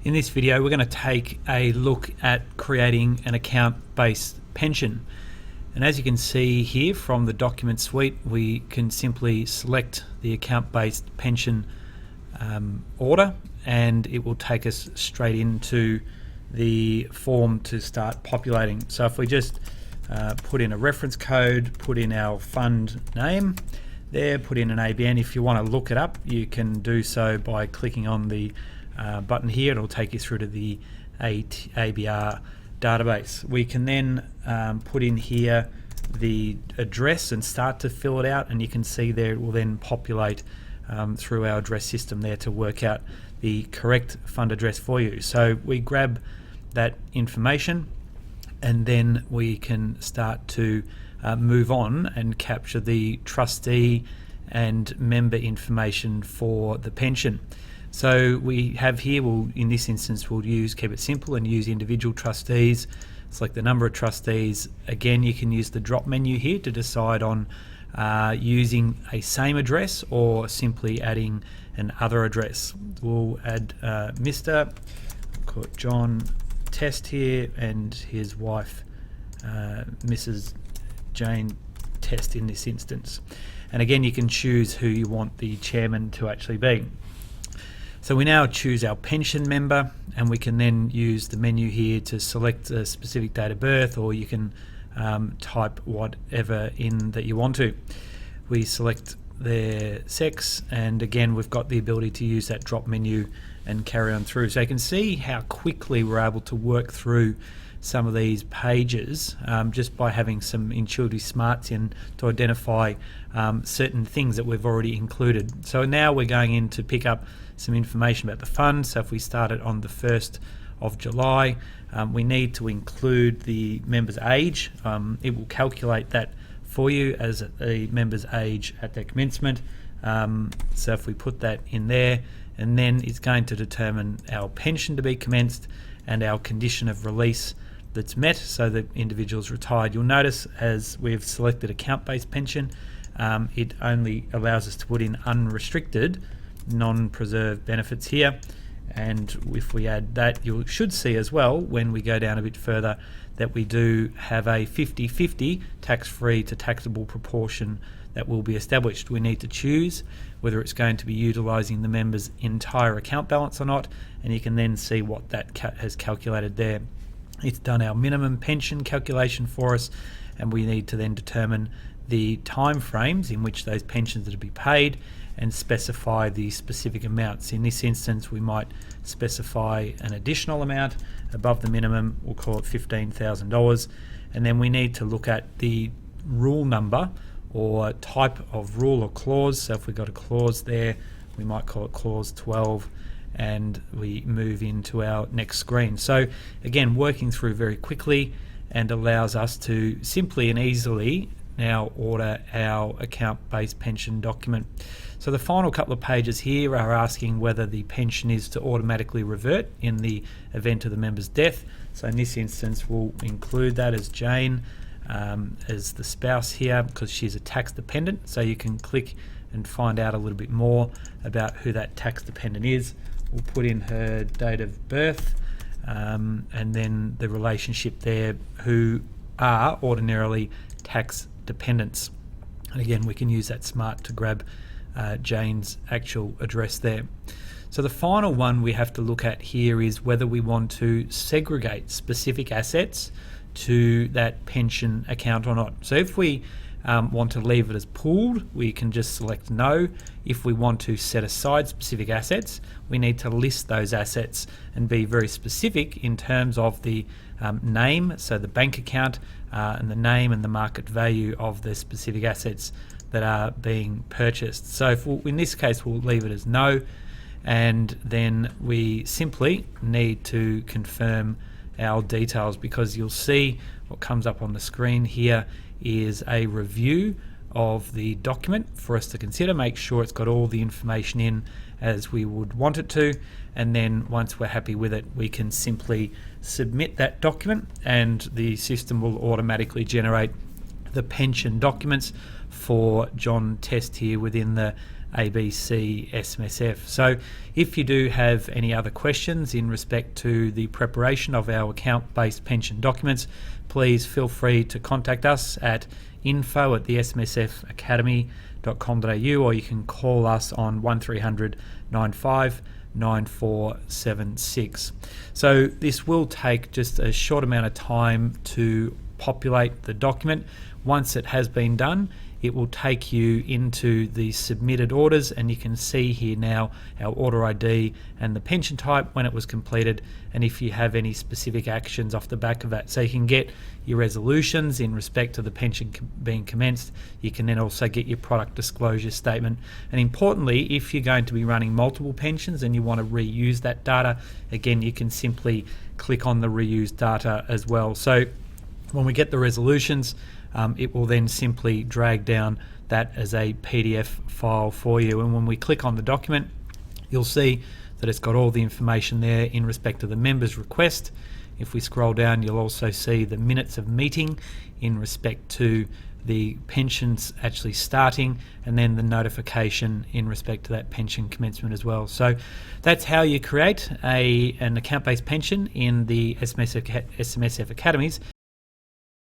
In this video, we're going to take a look at creating an account-based pension. And as you can see here from the document suite, we can simply select the account-based pension order, and it will take us straight into the form to start populating. So if we just put in a reference code, put in our fund name there, put in an ABN. If you want to look it up, you can do so by clicking on the button here. It'll take you through to the ABR database. We can then put in here the address and start to fill it out, and you can see there it will then populate through our address system there to work out the correct fund address for you. So we grab that information and then we can start to move on and capture the trustee and member information for the pension. So we have here, in this instance, we'll keep it simple and use individual trustees. Select the number of trustees. Again, you can use the drop menu here to decide on using a same address or simply adding an other address. We'll add Mr. Call it John Test here, and his wife, Mrs. Jane Test in this instance. And again, you can choose who you want the chairman to actually be. So we now choose our pension member, and we can then use the menu here to select a specific date of birth, or you can type whatever in that you want to. We select their sex, and again we've got the ability to use that drop menu and carry on through. So you can see how quickly we're able to work through some of these pages just by having some intuitive smarts in to identify certain things that we've already included. So now we're going in to pick up some information about the fund. So if we start it on the 1st of July, we need to include the member's age. It will calculate that for you as a member's age at their commencement. So if we put that in there, and then it's going to determine our pension to be commenced and our condition of release that's met, so the individual's retired. You'll notice as we've selected account-based pension, it only allows us to put in unrestricted non-preserved benefits here. And if we add that, you should see as well when we go down a bit further that we do have a 50-50 tax-free to taxable proportion that will be established. We need to choose whether it's going to be utilising the member's entire account balance or not, and you can then see what that has calculated there. It's done our minimum pension calculation for us, and we need to then determine the time frames in which those pensions are to be paid and specify the specific amounts. In this instance, we might specify an additional amount above the minimum. We'll call it $15,000, and then we need to look at the rule number or type of rule or clause. So if we've got a clause there, we might call it clause 12, and we move into our next screen. So again, working through very quickly and allows us to simply and easily now order our account-based pension document. So the final couple of pages here are asking whether the pension is to automatically revert in the event of the member's death. So in this instance, we'll include that as Jane as the spouse here, because she's a tax dependent. So you can click and find out a little bit more about who that tax dependent is. We'll put in her date of birth and then the relationship there, who are ordinarily tax dependents. And again, we can use that smart to grab Jane's actual address there. So the final one we have to look at here is whether we want to segregate specific assets to that pension account or not. So if we want to leave it as pooled, we can just select no. If we want to set aside specific assets, we need to list those assets and be very specific in terms of the name, so the bank account and the name and the market value of the specific assets that are being purchased. So if in this case, we'll leave it as no, and then we simply need to confirm our details, because you'll see what comes up on the screen here is a review of the document for us to consider, make sure it's got all the information in as we would want it to, and then once we're happy with it, we can simply submit that document, and the system will automatically generate the pension documents for John Test here within the ABC SMSF. So if you do have any other questions in respect to the preparation of our account-based pension documents, please feel free to contact us at info@thesmsfacademy.com.au, or you can call us on 1300 95 9476. So this will take just a short amount of time to populate the document. Once it has been done, it will take you into the submitted orders, and you can see here now our order ID and the pension type when it was completed, and if you have any specific actions off the back of that. So you can get your resolutions in respect to the pension being commenced. You can then also get your product disclosure statement, and importantly, if you're going to be running multiple pensions and you want to reuse that data, again, you can simply click on the reuse data as well. So when we get the resolutions, it will then simply drag down that as a PDF file for you. And when we click on the document, you'll see that it's got all the information there in respect to the member's request. If we scroll down, you'll also see the minutes of meeting in respect to the pensions actually starting, and then the notification in respect to that pension commencement as well. So that's how you create an account-based pension in the SMSF Academies